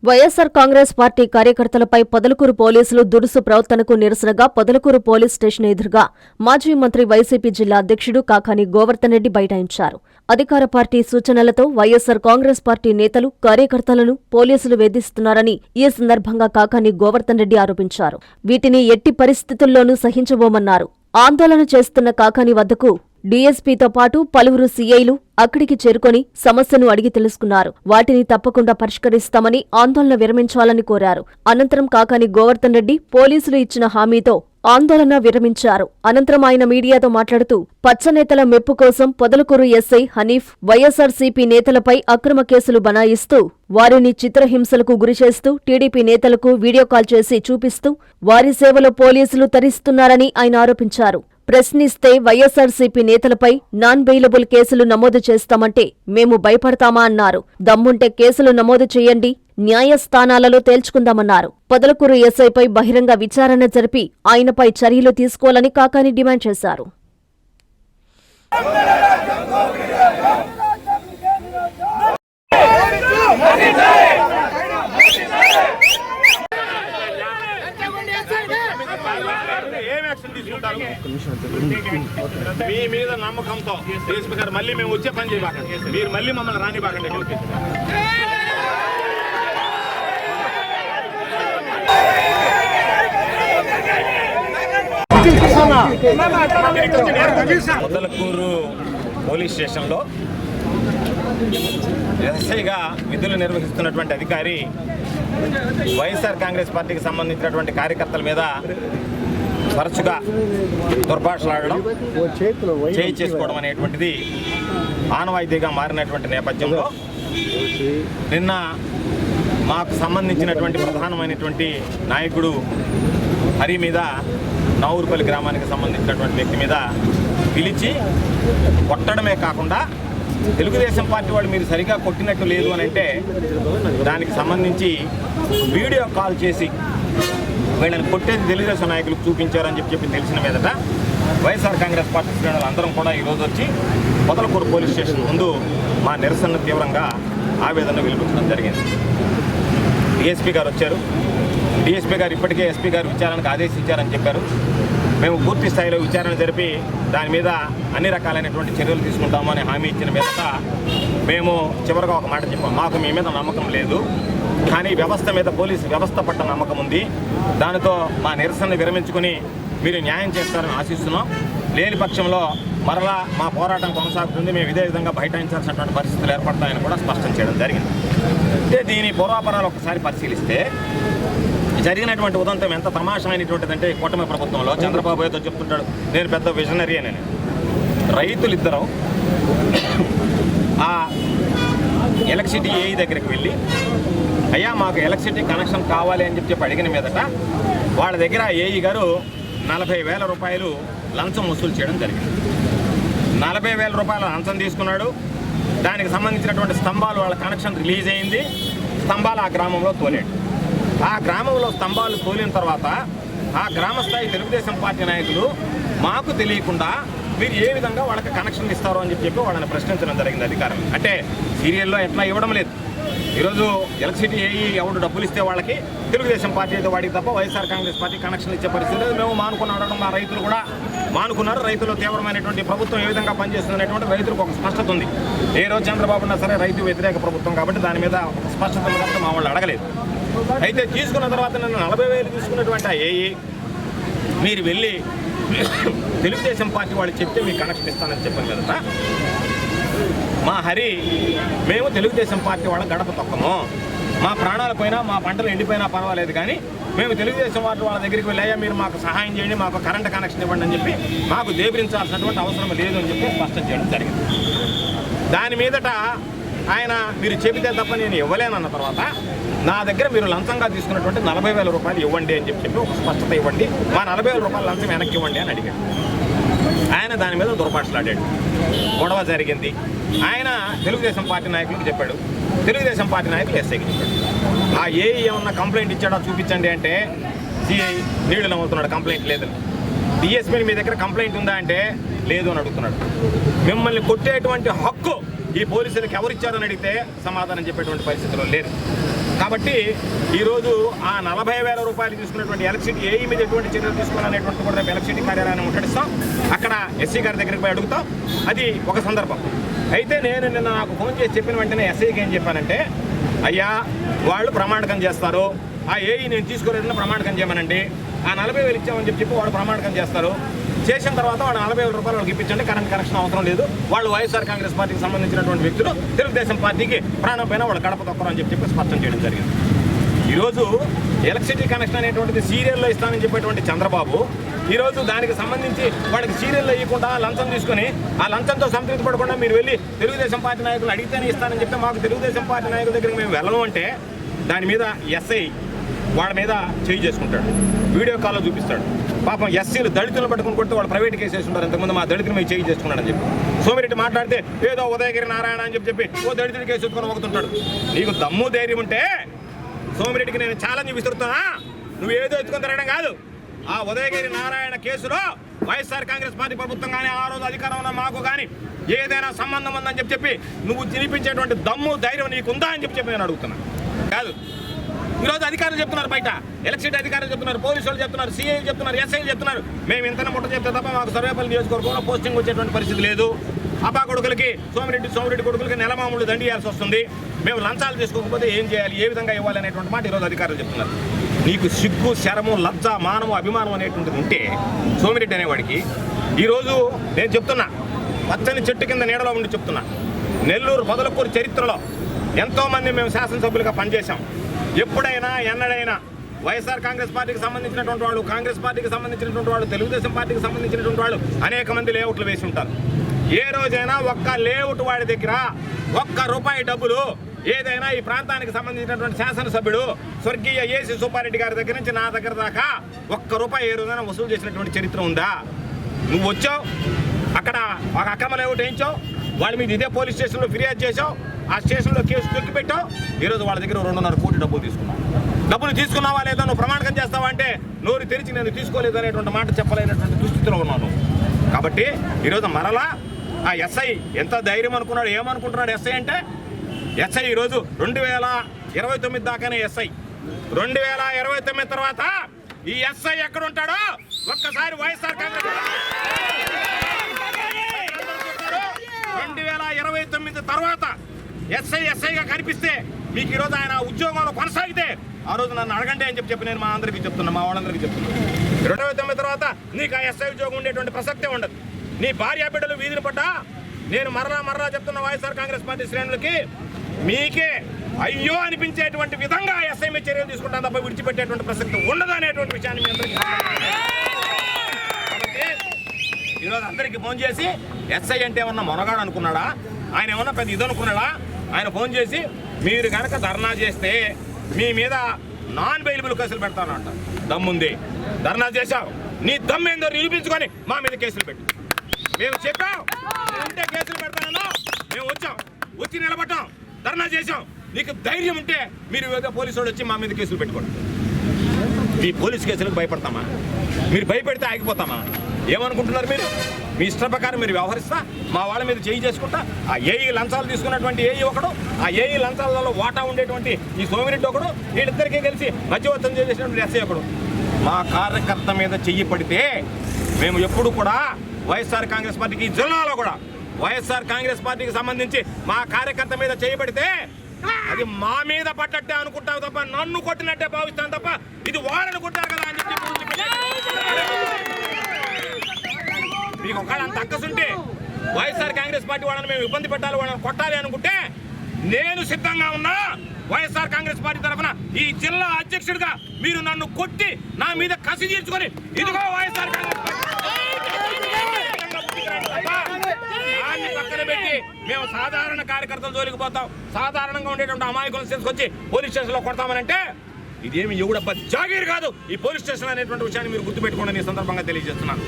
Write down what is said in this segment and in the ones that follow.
YSR Congress party కార్యకర్తలపై Podalakuru పోలీసులు దురుసు ప్రవర్తనకు నిరసనగా పొదలకూరు పోలీస్ స్టేషన్ ఎదురుగా మాజీ మంత్రి వైసీపీ జిల్లా అధ్యక్షుడు కాకాని గోవర్ధన్ రెడ్డి బైఠాయించారు. అధికార పార్టీ సూచనలతో వైఎస్సార్ కాంగ్రెస్ పార్టీ నేతలు, కార్యకర్తలను పోలీసులు వేధిస్తున్నారని ఈ సందర్భంగా కాకాని గోవర్ధన్ రెడ్డి ఆరోపించారు. వీటిని ఎట్టి పరిస్థితుల్లోనూ సహించబోమన్నారు. ఆందోళన చేస్తున్న కాకాని వద్దకు డీఎస్పీతో పాటు పలువురు సీఐలు అక్కడికి చేరుకొని సమస్యను అడిగి తెలుసుకున్నారు. వాటిని తప్పకుండా పరిష్కరిస్తామని, ఆందోళన విరమించాలని కోరారు. అనంతరం కాకాని గోవర్ధన్ రెడ్డి పోలీసులు ఇచ్చిన హామీతో ఆందోళన విరమించారు. అనంతరం ఆయన మీడియాతో మాట్లాడుతూ పచ్చనేతల మెప్పు కోసం పొదలకూరు ఎస్ఐ హనీఫ్ వైఎస్సార్సీపీ నేతలపై అక్రమ కేసులు బనాయిస్తూ వారిని చిత్రహింసలకు గురిచేస్తూ టీడీపీ నేతలకు వీడియో కాల్ చేసి చూపిస్తూ వారి సేవలో పోలీసులు తరిస్తున్నారని ఆయన ఆరోపించారు. ప్రశ్నిస్తే వైఎస్సార్సీపీ నేతలపై నాన్ బెయిలబుల్ కేసులు నమోదు చేస్తామంటే మేము భయపడతామా అన్నారు. దమ్ముంటే కేసులు నమోదు చేయండి, న్యాయస్థానాలలో తేల్చుకుందామన్నారు. పొదలకూరు ఎస్ఐపై బహిరంగ విచారణ జరిపి ఆయనపై చర్యలు తీసుకోవాలని కాకాని డిమాండ్ చేశారు. మీ మీద నమ్మకంతో డీఎస్పీ గారు మళ్ళీ మేము వచ్చే పని చేయబాకండి, మీరు మళ్ళీ మమ్మల్ని రానిబాకండి. పొదలకూరు పోలీస్ స్టేషన్లో ఎస్ఐగా విధులు నిర్వహిస్తున్నటువంటి అధికారి వైఎస్ఆర్ కాంగ్రెస్ పార్టీకి సంబంధించినటువంటి కార్యకర్తల మీద తరచుగా దుర్భాషలాడడం, చేయి చేసుకోవడం అనేటువంటిది ఆనవాయితీగా మారినటువంటి నేపథ్యంలో నిన్న మాకు సంబంధించినటువంటి ప్రధానమైనటువంటి నాయకుడు హరి మీద, నావూరుపల్లి గ్రామానికి సంబంధించినటువంటి వ్యక్తి మీద పిలిచి కొట్టడమే కాకుండా తెలుగుదేశం పార్టీ వాళ్ళు మీరు సరిగా కొట్టినట్టు లేదు అని అంటే దానికి సంబంధించి వీడియో కాల్ చేసి వీళ్ళని కొట్టేది తెలుగుదేశం నాయకులకు చూపించారని చెప్పి తెలిసిన మీదట వైఎస్ఆర్ కాంగ్రెస్ పార్టీ శ్రేణులు అందరం కూడా ఈరోజు వచ్చి పొదలకూరు పోలీస్ స్టేషన్ ముందు మా నిరసన తీవ్రంగా ఆవేదన వెలిపించడం జరిగింది. డీఎస్పీ గారు వచ్చారు. డీఎస్పీ గారు ఇప్పటికే ఎస్పీ గారు విచారణకు ఆదేశించారని చెప్పారు. మేము పూర్తి స్థాయిలో విచారణ జరిపి దాని మీద అన్ని రకాలైనటువంటి చర్యలు తీసుకుంటామని హామీ ఇచ్చిన మీదట మేము చివరిగా ఒక మాట చెప్పాము. మాకు మీ మీద నమ్మకం లేదు, కానీ వ్యవస్థ మీద, పోలీసు వ్యవస్థ పట్ల నమ్మకం ఉంది. దానితో మా నిరసన విరమించుకుని మీరు న్యాయం చేస్తారని ఆశిస్తున్నాం. లేని పక్షంలో మరలా మా పోరాటం కొనసాగుతుంది, మేము ఇదే విధంగా బైఠాయించాల్సినటువంటి పరిస్థితులు ఏర్పడతాయని కూడా స్పష్టం చేయడం జరిగింది. అంటే దీని పూర్వాపరాలు ఒకసారి పరిశీలిస్తే జరిగినటువంటి ఉదంతం ఎంత తమాషమైనటువంటిదంటే, కూటమి ప్రభుత్వంలో చంద్రబాబు ఏదో చెప్తుంటాడు నేను పెద్ద విజనరీ అని. రైతులిద్దరూ ఆ ఎలక్ట్రిసిటీ ఏఈ దగ్గరికి వెళ్ళి అయ్యా మాకు ఎలక్ట్రిసిటీ కనెక్షన్ కావాలి అని చెప్పి అడిగిన మీదట వాళ్ళ దగ్గర ఏఈ గారు 40,000 రూపాయలు లంచం వసూలు చేయడం జరిగింది. 40,000 రూపాయల లంచం తీసుకున్నాడు. దానికి సంబంధించినటువంటి స్తంభాలు వాళ్ళ కనెక్షన్ రిలీజ్ అయింది. స్తంభాలు ఆ గ్రామంలో తోలాడు. ఆ గ్రామంలో స్తంభాలు తోలిన తర్వాత ఆ గ్రామస్థాయి తెలుగుదేశం పార్టీ నాయకులు మాకు తెలియకుండా మీరు ఏ విధంగా వాళ్ళకి కనెక్షన్ ఇస్తారో అని చెప్పి వాళ్ళని ప్రశ్నించడం జరిగింది అధికారం. అంటే సీరియల్లో ఎట్లా ఇవ్వడం లేదు. ఈరోజు ఎలక్ట్రిసిటీ ఏఈ ఎవరు డబ్బులు ఇస్తే వాళ్ళకి తెలుగుదేశం పార్టీ అయితే వాడికి తప్ప వైఎస్ఆర్ కాంగ్రెస్ పార్టీ కనెక్షన్ ఇచ్చే పరిస్థితి లేదు. మేము మానుకున్నాడడం మా రైతులు కూడా మానుకున్నారు. రైతులు తీవ్రమైనటువంటి ప్రభుత్వం ఏ విధంగా పనిచేస్తుంది అనేటువంటి రైతులకు ఒక స్పష్టత ఉంది. ఏ రోజు చంద్రబాబు ఉన్నా సరే రైతు వ్యతిరేక ప్రభుత్వం కాబట్టి దాని మీద ఒక స్పష్టత ఉన్నప్పుడు మా వాళ్ళు అడగలేదు. అయితే తీసుకున్న తర్వాత నన్ను 40,000 తీసుకున్నటువంటి ఆ ఏఈ మీరు వెళ్ళి తెలుగుదేశం పార్టీ వాళ్ళు చెప్తే మీకు కనెక్షన్ ఇస్తానని చెప్పాను కదా. మా హరి మేము తెలుగుదేశం పార్టీ వాళ్ళ గడప తొక్కము, మా ప్రాణాల పైన మా పంటలు ఎండిపోయినా పర్వాలేదు, కానీ మేము తెలుగుదేశం పార్టీ వాళ్ళ దగ్గరికి వెళ్ళాయా మీరు మాకు సహాయం చేయండి, మాకు కరెంట్ కనెక్షన్ ఇవ్వండి అని చెప్పి మాకు దేబరించాల్సినటువంటి అవసరం లేదు అని చెప్పి స్పష్టం చేయడం జరిగింది. దాని మీదట ఆయన మీరు చెబితే తప్ప నేను ఇవ్వలేనన్న తర్వాత నా దగ్గర మీరు లంచంగా తీసుకున్నటువంటి 40,000 రూపాయలు ఇవ్వండి అని చెప్పి ఒక స్పష్టత ఇవ్వండి, మా 40,000 రూపాయల లంచం వెనక్కి ఇవ్వండి అని అడిగాడు. ఆయన దాని మీద దుర్భాషలాడాడు. గొడవ జరిగింది. ఆయన తెలుగుదేశం పార్టీ నాయకులకు చెప్పాడు. తెలుగుదేశం పార్టీ నాయకులు ఎస్ఐకి చెప్పాడు. ఆ ఏఈ ఏమన్నా కంప్లైంట్ ఇచ్చాడో చూపించండి అంటే సిఐ నీళ్లు నమ్ముతున్నాడు, కంప్లైంట్ లేదని. డిఎస్పీ మీ దగ్గర కంప్లైంట్ ఉందా అంటే లేదు అని అడుగుతున్నాడు. మిమ్మల్ని కొట్టేటువంటి హక్కు ఈ పోలీసులకు ఎవరిచ్చారని అడిగితే సమాధానం చెప్పేటువంటి పరిస్థితిలో లేదు. కాబట్టి ఈరోజు ఆ 40,000 రూపాయలు తీసుకున్నటువంటి ఎలక్ట్రిసిటీ ఏఈ మీద ఎటువంటి చర్యలు తీసుకోవాలనేటువంటి కూడా రేపు ఎలక్ట్రిసిటీ కార్యాలయాన్ని ముట్టడిస్తాం. అక్కడ ఎస్సీ గారి దగ్గరికి పోయి అడుగుతాం. అది ఒక సందర్భం. అయితే నేను నిన్న నాకు ఫోన్ చేసి చెప్పిన వెంటనే ఎస్ఐకి ఏం చెప్పానంటే, అయ్యా వాళ్ళు ప్రమాణకం చేస్తారు, ఆ ఏఈ నేను తీసుకోలేదని ప్రమాణకం చేయమనండి, ఆ 40,000 ఇచ్చామని చెప్పి వాడు ప్రమాణకం చేస్తారు. చేసిన తర్వాత వాడు 40,000 రూపాయలు వాళ్ళకి ఇప్పించండి, కరెంట్ కనెక్షన్ అవసరం లేదు. వాళ్ళు వైఎస్ఆర్ కాంగ్రెస్ పార్టీకి సంబంధించినటువంటి వ్యక్తులు తెలుగుదేశం పార్టీకి ప్రాణం పైన వాళ్ళు గడప తొక్కరు అని చెప్పి స్పష్టం చేయడం జరిగింది. ఈరోజు ఎలక్ట్రిసిటీ కనెక్షన్ అనేటువంటిది సీరియల్లో ఇస్తానని చెప్పేటువంటి చంద్రబాబు ఈరోజు దానికి సంబంధించి వాడికి సీరియల్లో ఇవ్వకుండా లంచం తీసుకొని ఆ లంచంతో సంతృప్తి పడకుండా మీరు వెళ్ళి తెలుగుదేశం పార్టీ నాయకులు అడిగితేనే ఇస్తానని చెప్తే మాకు తెలుగుదేశం పార్టీ నాయకుల దగ్గరికి మేము వెళ్ళము అంటే దాని మీద ఎస్ఐ వాళ్ళ మీద చేయి చేసుకుంటాడు, వీడియో కాల్లో చూపిస్తాడు. పాపం ఎస్సీలు దళితులను పట్టుకుని కొడితే వాళ్ళు ప్రైవేట్ కేసు వేసుకుంటారు. ఇంతకుముందు మా దళితులు మేము చేయి చేసుకున్నాడని చెప్పి సోమిరెడ్డి మాట్లాడితే ఏదో ఉదయగిరి నారాయణ అని చెప్పి ఓ దళితుడి కేసు ఎత్తుకొని ఒకతుంటాడు. నీకు దమ్ము ధైర్యం ఉంటే సోమిరెడ్డికి నేను ఛాలెంజ్ విసురుతున్నా, నువ్వు ఏదో ఎత్తుకొని తిరగడం కాదు. ఆ ఉదయగిరి నారాయణ కేసులో వైఎస్ఆర్ కాంగ్రెస్ పార్టీ ప్రభుత్వం కానీ ఆ రోజు అధికారం ఉన్న మాకు కానీ ఏదైనా సంబంధం ఉందని చెప్పి నువ్వు తినిపించేటువంటి దమ్ము ధైర్యం నీకుందా అని చెప్పి నేను అడుగుతున్నా. కాదు, ఈరోజు అధికారులు చెప్తున్నారు, బయట ఎలక్ట్రిసిటీ అధికారులు చెప్తున్నారు, పోలీసు వాళ్ళు చెప్తున్నారు, సిఐ చెప్తున్నారు, ఎస్ఐలు చెప్తున్నారు, మేము ఇంతన ముట్ట చెప్తే తప్ప మాకు సర్వేపల్లి నియోజకవర్గంలో పోస్టింగ్ వచ్చేటువంటి పరిస్థితి లేదు. అబ్బా కొడుకులకి సోమిరెడ్డి కొడుకులకి నెల మామూలు దండి ఇవ్వాల్సి వస్తుంది. మేము లంచాలు తీసుకోకపోతే ఏం చేయాలి, ఏ విధంగా ఇవ్వాలి అనేటువంటి మాట ఈరోజు అధికారులు చెప్తున్నారు. నీకు సిగ్గు, శరము, లజ్జ, మానము, అభిమానం అనేటువంటిది ఉంటే సోమిరెడ్డి అనేవాడికి ఈరోజు నేను చెప్తున్నా, పచ్చని చెట్టు కింద నీడలో ఉండి చెప్తున్నా, నెల్లూరు పొదలకూరు చరిత్రలో ఎంతోమంది మేము శాసనసభ్యులుగా పనిచేశాం. ఎప్పుడైనా ఎన్నడైనా వైఎస్ఆర్ కాంగ్రెస్ పార్టీకి సంబంధించినటువంటి వాళ్ళు, కాంగ్రెస్ పార్టీకి సంబంధించినటువంటి వాళ్ళు, తెలుగుదేశం పార్టీకి సంబంధించినటువంటి వాళ్ళు అనేక మంది లేఅవుట్లు వేసి ఉంటారు. ఏ రోజైనా ఒక్క లేఅవుట్ వాడి దగ్గర ₹1 డబ్బులు ఏదైనా ఈ ప్రాంతానికి సంబంధించినటువంటి శాసనసభ్యుడు స్వర్గీయ ఏసీ సుబ్బారెడ్డి గారి దగ్గర నుంచి నా దగ్గర దాకా ₹1 ఏ రోజైనా వసూలు చేసినటువంటి చరిత్ర ఉందా? నువ్వు వచ్చావు, అక్కడ ఒక అక్రమ లేఅవుట్ వేయించావు, వాళ్ళ మీద ఇదే పోలీస్ స్టేషన్లో ఫిర్యాదు చేసావు, ఆ స్టేషన్లో కేసు తొక్కిపెట్టావు. ఈరోజు వాళ్ళ దగ్గర 2.5 కోట్ల డబ్బులు తీసుకున్నావు. డబ్బులు తీసుకున్నావా లేదా, నువ్వు ప్రమాణకం చేస్తావా అంటే నోరు తెరిచి నేను తీసుకోలేదు అనేటువంటి మాట చెప్పలేనటువంటి దుస్థితిలో ఉన్నాను. కాబట్టి ఈరోజు మరలా ఆ ఎస్ఐ ఎంత ధైర్యం అనుకున్నాడు, ఏమనుకుంటున్నాడు ఎస్ఐ అంటే? ఎస్ఐ ఈరోజు 2029 దాకానే ఎస్ఐ. 2029 తర్వాత ఈ ఎస్ఐ ఎక్కడ ఉంటాడో ఒక్కసారి వైఎస్ఆర్ కాంగ్రెస్ 2029 తర్వాత ఎస్ఐగా కనిపిస్తే మీకు ఈరోజు ఆయన ఉద్యోగంలో కొనసాగితే ఆ రోజు నన్ను అడగండి అని చెప్పి నేను మా అందరికీ చెప్తున్నా, మా వాళ్ళందరికీ చెప్తున్నా. 2029 తర్వాత నీకు ఆ ఎస్ఐ ఉద్యోగం ఉండేటువంటి ప్రసక్తే ఉండదు. నీ భార్య బిడ్డలు వీధిని పడ్డా నేను మరలా చెప్తున్న వైఎస్ఆర్ కాంగ్రెస్ పార్టీ శ్రేణులకి, మీకే అయ్యో అనిపించేటువంటి విధంగా ఎస్ఐ మీద చర్యలు తీసుకుంటాను తప్ప విడిచిపెట్టేటువంటి ప్రసక్తి ఉండదు అనేటువంటి విషయాన్ని మీ అందరికీ. కాబట్టి ఈరోజు అందరికీ ఫోన్ చేసి ఎస్ఐ అంటే ఏమన్నా మొనగాడు అనుకున్నాడా, ఆయన ఏమన్నా పెద్ద ఇది అనుకున్నాడా? ఆయన ఫోన్ చేసి మీరు కనుక ధర్నా చేస్తే మీ మీద నాన్ బెయిలబుల్ కేసులు పెడతానంట. దమ్ముంది, ధర్నా చేశావు, నీ దమ్మేందో నిరూపించుకొని మా మీద కేసులు పెట్టు. మేము చెప్పాం ఉంటే కేసులు పెడతానన్నా, మేము వచ్చి నిలబడ్డాం, ధర్నా చేశాం. నీకు ధైర్యం ఉంటే మీరు ఏదో పోలీసు వాళ్ళు వచ్చి మా మీద కేసులు పెట్టుకోండి. మీ పోలీసు కేసులకు భయపడతామా? మీరు భయపెడితే ఆగిపోతామా? ఏమనుకుంటున్నారు మీరు? మీ ఇష్ట ప్రకారం మీరు వ్యవహరిస్తా మా వాళ్ళ మీద చేయి చేసుకుంటా. ఆ ఏఈ లంచాలు తీసుకున్నటువంటి ఏఈ ఒకడు, ఆ ఏఈ లంచాలలో వాటా ఉండేటువంటి ఈ సోమిరెడ్డి ఒకడు, వీళ్ళిద్దరికీ కలిసి మధ్యవర్తం చేసినటువంటి ఎస్ఐ ఒకడు. మా కార్యకర్త మీద చెయ్యి పడితే మేము ఎప్పుడు కూడా వైఎస్ఆర్ కాంగ్రెస్ పార్టీకి జిల్లాలో కూడా వైఎస్ఆర్ కాంగ్రెస్ పార్టీకి సంబంధించి మా కార్యకర్త మీద చేయబడితే అది మా మీద పడ్డట్టే అనుకుంటావు తప్ప నన్ను కొట్టినట్టే భావిస్తాను తప్ప ఇది వాళ్ళని కొట్టారు కదా అని చెప్పి మీకు ఒకవేళ అంత అక్కసుంటే వైఎస్ఆర్ కాంగ్రెస్ పార్టీ వాళ్ళని మేము ఇబ్బంది పెట్టాలి, వాళ్ళని కొట్టాలి అనుకుంటే నేను సిద్ధంగా ఉన్నా. వైఎస్ఆర్ కాంగ్రెస్ పార్టీ తరఫున ఈ జిల్లా అధ్యక్షుడిగా మీరు నన్ను కొట్టి నా మీద కసి తీర్చుకొని ఇదిగో వైఎస్ఆర్ కాంగ్రెస్ పక్కన పెట్టి మేము సాధారణ కార్యకర్తల జోలికి పోతాం, సాధారణంగా ఉండేటువంటి అమాయకులను తీసుకొచ్చి పోలీస్ స్టేషన్లో కొడతామనంటే ఇదేమి ఎవడబ్బా జాగీర్ కాదు ఈ పోలీస్ స్టేషన్ అనేటువంటి విషయాన్ని మీరు గుర్తుపెట్టుకోండి. ఈ సందర్భంగా తెలియజేస్తున్నాను.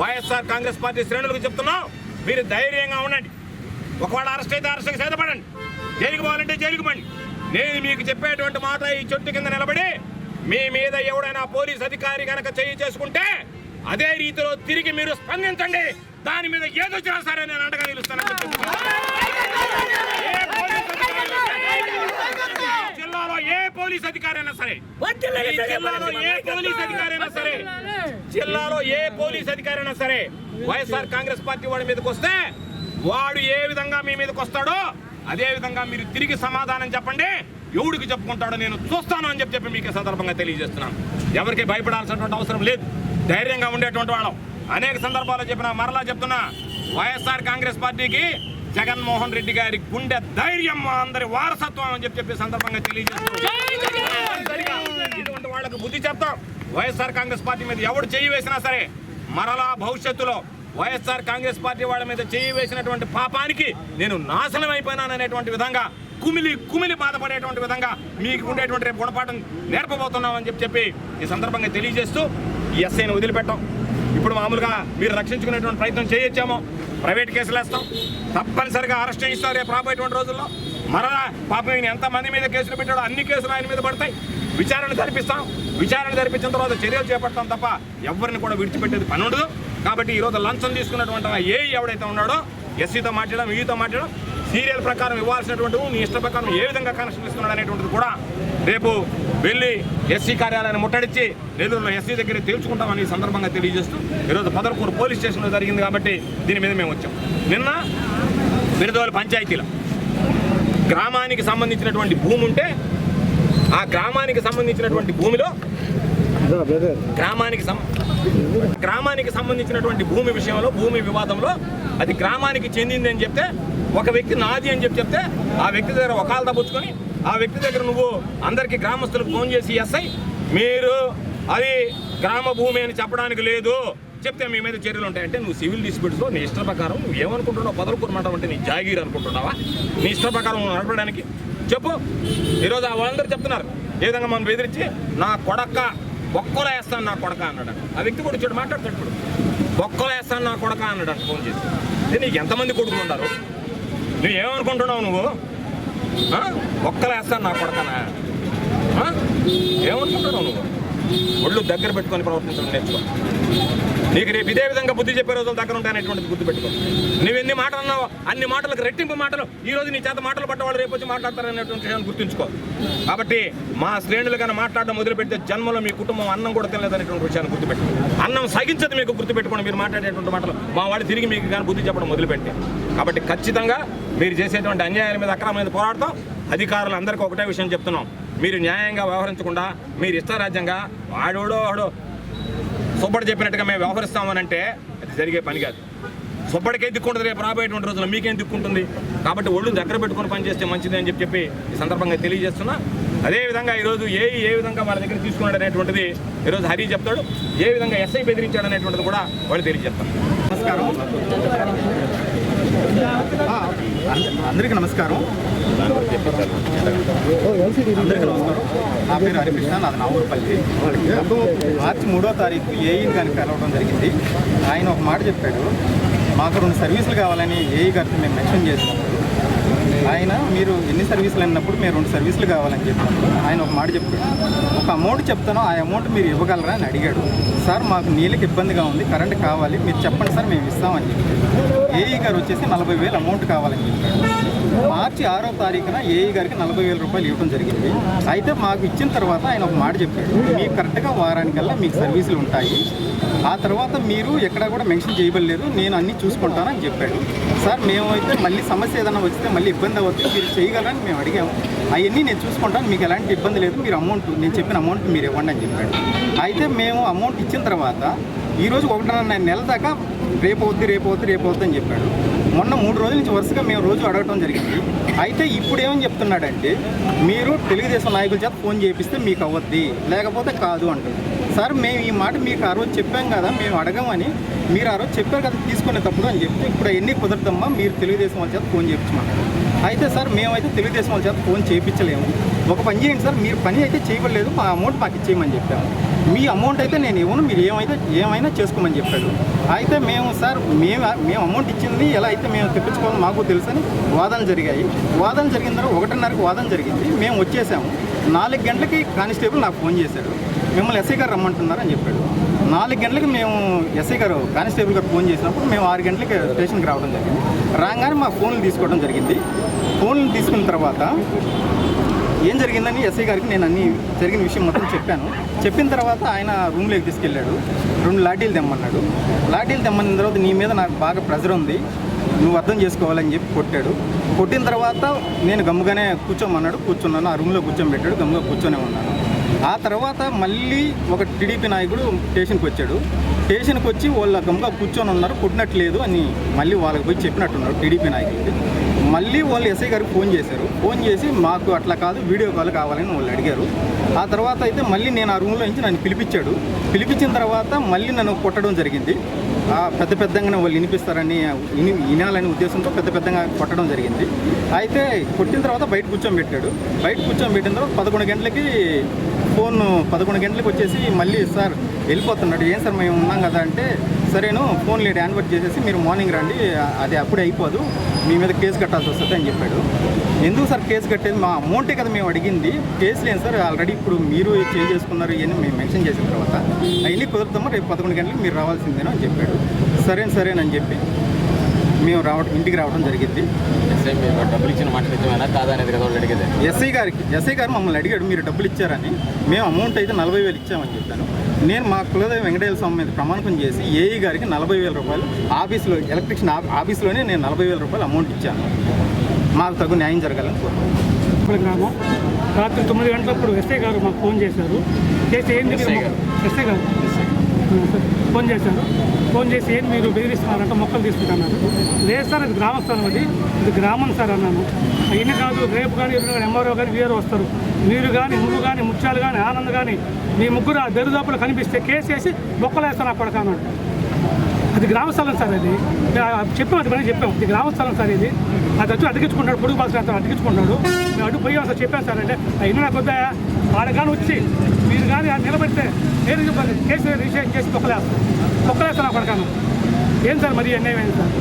వైఎస్ఆర్ కాంగ్రెస్ పార్టీ శ్రేణులకు చెప్తున్నాం, మీరు ధైర్యంగా ఉండండి. ఒకవేళ అరెస్ట్ అయితే అరెస్ట్కి సిద్ధపడండి, జైలుకి పోవాలంటే జైలుకి పండి. నేను మీకు చెప్పేటువంటి మాట ఈ చెట్టు కింద నిలబడి మీ మీద ఎవడైనా పోలీస్ అధికారి కనుక చేయి చేసుకుంటే అదే రీతిలో తిరిగి మీరు స్పందించండి. దాని మీద ఏదొచ్చినా సరే నేను అండగా నిలుస్తానని జిల్లాలో ఏ అధికారైనా సరే, జిల్లాలో ఏ పోలీస్ అధికారైనా సరే వైఎస్ఆర్ కాంగ్రెస్ పార్టీ వాడి మీదకి వస్తే వాడు ఏ విధంగా మీ మీదకి వస్తాడో అదే విధంగా మీరు తిరిగి సమాధానం చెప్పండి. ఎవడికి చెప్పుకుంటాడో నేను చూస్తాను అని చెప్పి మీకు సందర్భంగా తెలియజేస్తున్నాను. ఎవరికి భయపడాల్సినటువంటి అవసరం లేదు. ధైర్యంగా ఉండేటువంటి వాళ్ళం. అనేక సందర్భాల్లో చెప్పినా, మరలా చెప్తున్నా, వైఎస్ఆర్ కాంగ్రెస్ పార్టీకి జగన్మోహన్ రెడ్డి గారి గుండె ధైర్యం, అందరి వారసత్వం అని చెప్పి సందర్భంగా తెలియజేస్తున్నాం. ఇటువంటి వాళ్ళకు బుద్ధి చెప్తాం. వైఎస్ఆర్ కాంగ్రెస్ పార్టీ మీద ఎవడు చెయ్యి వేసినా సరే మరలా భవిష్యత్తులో వైఎస్ఆర్ కాంగ్రెస్ పార్టీ వాళ్ళ మీద చెయ్యి వేసినటువంటి పాపానికి నేను నాశనం అయిపోయినాననేటువంటి విధంగా కుమిలి బాధపడేటువంటి విధంగా మీకు ఉండేటువంటి రేపు గుణపాఠం నేర్పబోతున్నామని చెప్పి ఈ సందర్భంగా తెలియజేస్తూ ఈ ఎస్ఐని వదిలిపెట్టాం. ఇప్పుడు మామూలుగా మీరు రక్షించుకునేటువంటి ప్రయత్నం చేయొచ్చామో ప్రైవేట్ కేసులు వేస్తాం, తప్పనిసరిగా అరెస్ట్ చేయిస్తారు రేపు రాబోయేటువంటి రోజుల్లో. మరలా పాపం ఈయన ఎంతమంది మీద కేసులు పెట్టాడో అన్ని కేసులు ఆయన మీద పడతాయి. విచారణ జరిపిస్తాం. విచారణ జరిపించిన తర్వాత చర్యలు చేపడతాం తప్ప ఎవరిని కూడా విడిచిపెట్టేది పని ఉండదు. కాబట్టి ఈరోజు లంచం తీసుకున్నటువంటి ఏ ఎవడైతే ఉన్నాడో ఎస్సీతో మాట్లాడడం, ఈతో మాట్లాడడం, సీరియల్ ప్రకారం ఇవ్వాల్సినటువంటి నీ ఇష్ట ప్రకారం ఏ విధంగా కనెక్షన్ ఇస్తున్నాడు అనేటువంటిది కూడా రేపు వెళ్ళి ఎస్సీ కార్యాలయాన్ని ముట్టడించి నెల్లూరులో ఎస్సీ దగ్గర తేల్చుకుంటామని ఈ సందర్భంగా తెలియజేస్తూ ఈరోజు పొదలకూరు పోలీస్ స్టేషన్లో జరిగింది కాబట్టి దీని మీద మేము వచ్చాం. నిన్న బిరదోలు పంచాయతీలో గ్రామానికి సంబంధించినటువంటి భూమి ఉంటే ఆ గ్రామానికి సంబంధించినటువంటి భూమిలో గ్రామానికి సంబంధించినటువంటి భూమి విషయంలో, భూమి వివాదంలో అది గ్రామానికి చెందింది అని చెప్తే ఒక వ్యక్తి నాది అని చెప్తే ఆ వ్యక్తి దగ్గర వకాలు దబ్బుచ్చుకొని ఆ వ్యక్తి దగ్గర నువ్వు అందరికీ గ్రామస్తులకు ఫోన్ చేసి ఎస్ఐ మీరు అది గ్రామ భూమి అని చెప్పడానికి లేదు, చెప్తే మీ మీద చర్యలు ఉంటాయంటే నువ్వు సివిల్ డిస్ప్యూట్స్లో నీ ఇష్ట ప్రకారం నువ్వు ఏమనుకుంటున్నావు? పొదలకూరు మండలం అంటే నీ జాగీర్ అనుకుంటున్నావా? నీ ఇష్ట ప్రకారం నడపడానికి చెప్పు. ఈరోజు వాళ్ళందరూ చెప్తున్నారు ఏ విధంగా మనం బెదిరించి నా కొడక బొక్కలు వేస్తాను నా కొడక అన్నాడు. ఆ వ్యక్తి కూడా వచ్చాడు మాట్లాడతాడు. ఇప్పుడు బొక్కలు వేస్తాను నా కొడక అన్నాడు అని ఫోన్ చేసి. నీకు ఎంతమంది కొడుకులు ఉన్నారు? నువ్వు ఏమనుకుంటున్నావు? నువ్వు బొక్కలు వేస్తాను నా కొడకనా? ఏమనుకుంటున్నావు? నువ్వు ఒళ్ళు దగ్గర పెట్టుకొని ప్రవర్తించడం నేర్చుకో. నీకు రేపు ఇదే విధంగా బుద్ధి చెప్పే రోజులు దగ్గర ఉంటాయనేటువంటిది గుర్తుపెట్టుకో. నువ్వు ఎన్ని మాటలు అన్నావు అన్ని మాటలకు రెట్టింపు మాటలు ఈ రోజు నీ చేత మాటలు పట్ట వాళ్ళు రేపు వచ్చి మాట్లాడతారనేటువంటి విషయాన్ని గుర్తుంచుకో. కాబట్టి మా శ్రేణులు కానీ మాట్లాడడం మొదలుపెడితే జన్మలో మీ కుటుంబం అన్నం కూడా తినలేదనేటువంటి విషయాన్ని గుర్తుపెట్టుకో. అన్నం సగించదు మీకు గుర్తుపెట్టుకోండి. మీరు మాట్లాడేటువంటి మాటలు మా వాడు తిరిగి మీకు కానీ బుద్ధి చెప్పడం మొదలుపెట్టే. కాబట్టి ఖచ్చితంగా మీరు చేసేటువంటి అన్యాయాల మీద, అక్రమం మీద పోరాడతాం. అధికారులందరికీ ఒకటే విషయం చెప్తున్నాం, మీరు న్యాయంగా వ్యవహరించకుండా మీరు ఇష్టారాజ్యంగా వాడోడో సుబ్బడి చెప్పినట్టుగా మేము వ్యవహరిస్తామనంటే అది జరిగే పని కాదు. సుబ్బడికే దిక్కుంటుంది రేపు రాబోయేటువంటి రోజుల్లో మీకేం దిక్కుంటుంది. కాబట్టి ఒళ్ళు దగ్గర పెట్టుకుని పనిచేస్తే మంచిది అని చెప్పి ఈ సందర్భంగా తెలియజేస్తున్నా. అదేవిధంగా ఈరోజు ఏ విధంగా వాళ్ళ దగ్గర తీసుకున్నాడు అనేటువంటిది ఈరోజు హరి చెప్తాడు. ఏ విధంగా ఎస్ఐ బెదిరించాడు అనేటువంటిది కూడా వాళ్ళు తెలియజేస్తాం. నమస్కారం, అందరికీ నమస్కారం. నా పేరు హరికృష్ణ, నాది నావూరుపల్లి. మార్చి 3వ తారీఖు ఏఈ గారిని కలవడం జరిగింది. ఆయన ఒక మాట చెప్పాడు, మాకు 2 సర్వీసులు కావాలని ఏఈ గారికి మేము మెన్షన్ చేసినప్పుడు ఆయన మీరు ఎన్ని సర్వీసులు అన్నప్పుడు మేము 2 సర్వీసులు కావాలని చెప్పినప్పుడు ఆయన ఒక మాట చెప్పాడు, ఒక అమౌంట్ చెప్తాను ఆ అమౌంట్ మీరు ఇవ్వగలరా అని అడిగాడు. సార్ మాకు నీళ్ళకి ఇబ్బందిగా ఉంది, కరెంట్ కావాలి, మీరు చెప్పండి సార్ మేము ఇస్తామని చెప్పాడు. ఏఈ గారు వచ్చేసి 40,000 అమౌంట్ కావాలని చెప్పాడు. మార్చి 6వ తారీఖున ఏఈ గారికి 40,000 రూపాయలు ఇవ్వడం జరిగింది. అయితే మాకు ఇచ్చిన తర్వాత ఆయన ఒక మాట చెప్పాడు, మీకు కరెక్ట్గా వారానికల్లా మీకు సర్వీసులు ఉంటాయి, ఆ తర్వాత మీరు ఎక్కడ కూడా మెన్షన్ చేయబడలేదు, నేను అన్నీ చూసుకుంటానని చెప్పాడు. సార్ మేమైతే మళ్ళీ సమస్య ఏదైనా వస్తే మళ్ళీ ఇబ్బంది అవుతుంది, మీరు చేయగలరని మేము అడిగాము. అవన్నీ నేను చూసుకుంటాను, మీకు ఎలాంటి ఇబ్బంది లేదు, మీరు అమౌంట్ నేను చెప్పిన అమౌంట్ మీరు ఇవ్వండి అని చెప్పాడు. అయితే మేము అమౌంట్ ఇచ్చిన తర్వాత ఈరోజు 1.5 నెలల దాకా రేపు అవుద్ది అని చెప్పాడు. మొన్న 3 రోజుల నుంచి వరుసగా మేము రోజు అడగటం జరిగింది. అయితే ఇప్పుడు ఏమని చెప్తున్నాడంటే మీరు తెలుగుదేశం నాయకుల చేత ఫోన్ చేపిస్తే మీకు అవ్వద్ది, లేకపోతే కాదు అంటుంది. సార్ మేము ఈ మాట మీకు ఆ రోజు చెప్పాం కదా, మేము అడగమని మీరు ఆ రోజు చెప్పారు కదా తీసుకునేటప్పుడు అని చెప్తే ఇప్పుడు అవన్నీ కుదరదమ్మా, మీరు తెలుగుదేశం వాళ్ళ చేత ఫోన్ చేయించమన్నారు. అయితే సార్ మేమైతే తెలుగుదేశం వాళ్ళ చేత ఫోన్ చేయించలేము, ఒక పని చేయండి సార్, మీరు పని అయితే చేయలేదు, మా అమౌంట్ మాకు ఇచ్చేయమని చెప్పాము. మీ అమౌంట్ అయితే నేను ఇవ్వను, మీరు ఏమైనా చేసుకోమని చెప్పాడు. అయితే మేము సార్ మేము అమౌంట్ ఇచ్చింది ఎలా అయితే మేము తెప్పించుకోవాలని మాకు తెలుసని వాదనలు జరిగాయి. వాదన జరిగిన తర్వాత 1:30కి వాదన జరిగింది. మేము వచ్చేసాము. 4 గంటలకి కానిస్టేబుల్ నాకు ఫోన్ చేశాడు, మిమ్మల్ని ఎస్ఐ గారు రమ్మంటున్నారు అని చెప్పాడు. 4 గంటలకి మేము ఎస్ఐ గారు కానిస్టేబుల్ గారు ఫోన్ చేసినప్పుడు మేము 6 గంటలకి స్టేషన్కి రావడం జరిగింది. రాగానే మా ఫోన్లు తీసుకోవడం జరిగింది. ఫోన్లు తీసుకున్న తర్వాత ఏం జరిగిందని ఎస్ఐ గారికి నేను అన్ని జరిగిన విషయం మొత్తం చెప్పాను. చెప్పిన తర్వాత ఆయన రూమ్లోకి తీసుకెళ్ళాడు. 2 లాఠీలు తెమ్మన్నాడు. లాఠీలు తెమ్మన్న తర్వాత నీ మీద నాకు బాగా ప్రెజర్ ఉంది, నువ్వు అర్థం చేసుకోవాలని చెప్పి కొట్టాడు. కొట్టిన తర్వాత నేను గమ్ముగానే కూర్చోమన్నాడు. కూర్చున్నాను. ఆ రూమ్లో కూర్చోబెట్టాడు. గమ్ముగా కూర్చొనే ఉన్నాను. ఆ తర్వాత మళ్ళీ ఒక టీడీపీ నాయకుడు స్టేషన్కి వచ్చాడు. స్టేషన్కి వచ్చి వాళ్ళ గమ్ముగా కూర్చొని ఉన్నారు, కొట్టినట్లేదు అని మళ్ళీ వాళ్ళకి పోయి చెప్పినట్టున్నారు టీడీపీ నాయకుడికి. మళ్ళీ వాళ్ళు ఎస్ఐ గారికి ఫోన్ చేశారు. ఫోన్ చేసి మాకు అట్లా కాదు, వీడియో కాల్ కావాలని వాళ్ళు అడిగారు. ఆ తర్వాత అయితే మళ్ళీ నేను ఆ రూమ్లో నుంచి నన్ను పిలిపించాడు. పిలిపించిన తర్వాత మళ్ళీ నన్ను కొట్టడం జరిగింది. పెద్ద పెద్దగానే వాళ్ళు వినిపిస్తారని వినాలనే ఉద్దేశంతో పెద్ద పెద్దగా కొట్టడం జరిగింది. అయితే కొట్టిన తర్వాత బయట కూర్చోబెట్టాడు. బయట కూర్చోబెట్టిన తర్వాత 11 గంటలకి ఫోన్ 11 గంటలకు వచ్చేసి మళ్ళీ సార్ వెళ్ళిపోతున్నాడు. ఏం సార్ మేము ఉన్నాం కదా అంటే, సరేను ఫోన్ లేట్ యాన్వర్ట్ చేసేసి మీరు మార్నింగ్ రండి, అది అప్పుడే అయిపోదు, మీ మీద కేసు కట్టాల్సి వస్తుంది అని చెప్పాడు. ఎందుకు సార్ కేసు కట్టేది, మా అమౌంటే కదా మేము అడిగింది, కేసు లేదు సార్, ఆల్రెడీ ఇప్పుడు మీరు చేసుకున్నారు ఇవన్నీ మేము మెన్షన్ చేసిన తర్వాత అవన్నీ కుదురుతామో రేపు 11 గంటలకు మీరు రావాల్సిందేనో అని చెప్పాడు. సరేనని చెప్పి మేము ఇంటికి రావడం జరిగింది. డబ్బులు ఇచ్చిన మాట నిజమేనా కాదా అనేది కదా వాళ్ళు అడిగేది. ఎస్ఐ గారు మమ్మల్ని అడిగాడు మీరు డబ్బులు ఇచ్చారని. మేము అమౌంట్ అయితే 40,000 ఇచ్చామని చెప్పాను. నేను మా కులదేవి వెంకటేశ్వర స్వామి మీద ప్రమాణకం చేసి ఏఈ గారికి 40,000 రూపాయలు ఆఫీస్లో ఎలక్ట్రిషియన్ ఆఫీస్లోనే నేను 40,000 రూపాయలు అమౌంట్ ఇచ్చాను. మాకు తగు న్యాయం జరగాలని కోరుతున్నాను. గ్రామం రాత్రి 9 గంటలప్పుడు ఎస్ఐ గారు మాకు ఫోన్ చేశారు. చేసి ఏంటి ఎస్ఐ గారు ఫోన్ చేశారు. ఫోన్ చేసి ఏంటి మీరు బెదిరిస్తున్నారంటే మొక్కలు తీసుకుంటున్నారు. లేదు సార్ అది గ్రామస్థానం, ఇది గ్రామం సార్ అన్నాను. అయినా కాదు, రేపు కానీ ఎప్పుడు కానీ ఎంఆర్ఓ కానీ వీఆర్ఓ వస్తారు, మీరు కానీ నువ్వు కానీ ముత్యాలు కానీ ఆనంద్ కానీ మీ ముగ్గురు ఆ దరిదాపులు కనిపిస్తే కేసు వేసి మొక్కలు వేస్తాను అక్కడ కాన్నాడు. అది గ్రామస్థలం సార్, అది చెప్పాం, అది పని చెప్పాం, ఇది గ్రామస్థలం సార్, ఇది అది వచ్చి అడ్డగించుకుంటాడు, పొడుగు బాగా సార్ అడ్డగించుకుంటాడు. మేము అడ్డు పోయాం సార్, చెప్పాను సార్ అంటే అయినా నాకు వద్దా, వాడు కానీ వచ్చి మీరు కానీ నిలబెడితే నేను కేసు రిజిస్ట్రేషన్ చేసి మొక్కలేస్తాను అక్కడ కాను. ఏం సార్ మరి అన్యాయం ఏంటి సార్?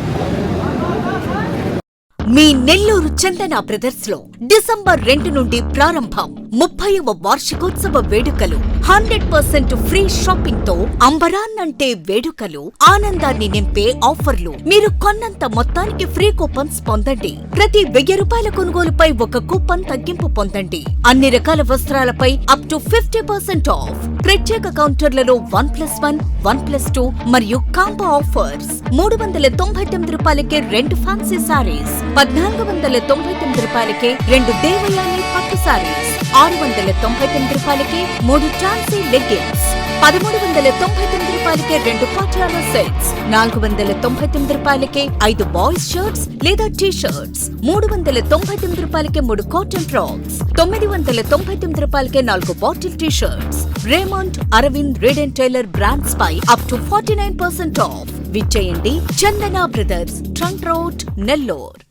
మీ నెల్లూరు చందన బ్రదర్స్ లో డిసెంబర్ 2 నుండి ప్రారంభం 30వ వార్షికోత్సవ వేడుకలు. 100% ఫ్రీ షాపింగ్ తో అంబరాన్నంటే వేడుకలు, ఆనందాన్ని నింపే ఆఫర్లు. మీరు కొన్నంత మొత్తానికి ఫ్రీ కూపన్స్ పొందండి. ప్రతి 1000 రూపాయల కొనుగోలుపై ఒక కూపన్ తగ్గింపు పొందండి. అన్ని రకాల వస్త్రాలపై అప్ టు 50% ఆఫ్. ప్రత్యేక కౌంటర్లలో 1+1, 1+2 మరియు కాంబో ఆఫర్స్. 399 రూపాయలకే 2 ఫ్యాన్సీ సారీస్, 1499 రూపాయలకే 2 దేవయాని పట్టు సారీస్, 699 రూపాయలకే 3 ఛాన్సీ లెగ్గిన్స్, 1399 రూపాయలకే 2 పాటియాలా సెట్స్, 499 రూపాయలకే 5 బాయ్స్ షర్ట్స్ లేదా టీ షర్ట్స్, 399 రూపాయలకే 3 కాటన్ ఫ్రాక్స్, 999 రూపాయలకే 4 bottle T shirts. Raymond, Arvind, Reid and Taylor brands పై అప్ టు 49% ఆఫ్. విచ్చేయండి Chandana brothers, trunk road, Nellore.